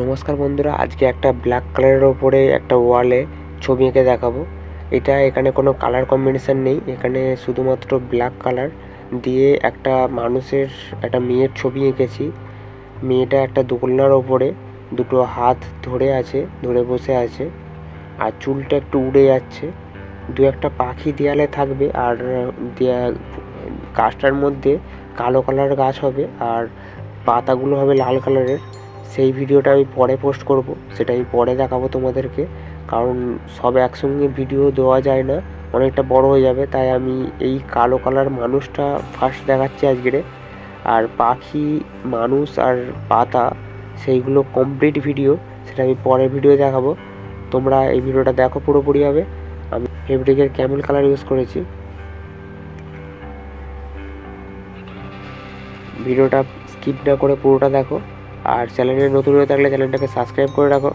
নমস্কার বন্ধুরা, আজকে একটা ব্ল্যাক কালারের ওপরে একটা ওয়ালে ছবি এঁকে দেখাবো। এখানে কোনো কালার কম্বিনেশন নেই, এখানে শুধুমাত্র ব্ল্যাক কালার দিয়ে একটা মেয়ের ছবি এঁকেছি। মেয়েটা একটা দোলনার ওপরে দুটো হাত ধরে বসে আছে, আর চুলটা একটু উড়ে যাচ্ছে। দু একটা পাখি দেয়ালে থাকবে, আর গাছটার মধ্যে কালো কালার গাছ হবে আর পাতাগুলো হবে লাল কালারের। সেই ভিডিওটা আমি পরে পোস্ট করব, সেটা আমি পরে দেখাবো তোমাদেরকে, কারণ সব একসঙ্গে ভিডিও দেওয়া যায় না, অনেকটা বড় হয়ে যাবে। তাই আমি এই কালো কালার মানুষটা ফার্স্ট দেখাচ্ছি আজকের। আর পাখি, মানুষ আর পাতা, সেইগুলো কমপ্লিট ভিডিও, সেটা আমি পরের ভিডিও দেখাবো। তোমরা এই ভিডিওটা দেখো পুরোপুরি হবে। আমি ফেব্রিকের ক্যামেল কালার ইউজ করেছি। ভিডিওটা স্কিপ না করে পুরোটা দেখো, আর চ্যানেলে নতুন হয়ে থাকলে চ্যানেলটাকে সাবস্ক্রাইব করে রাখো।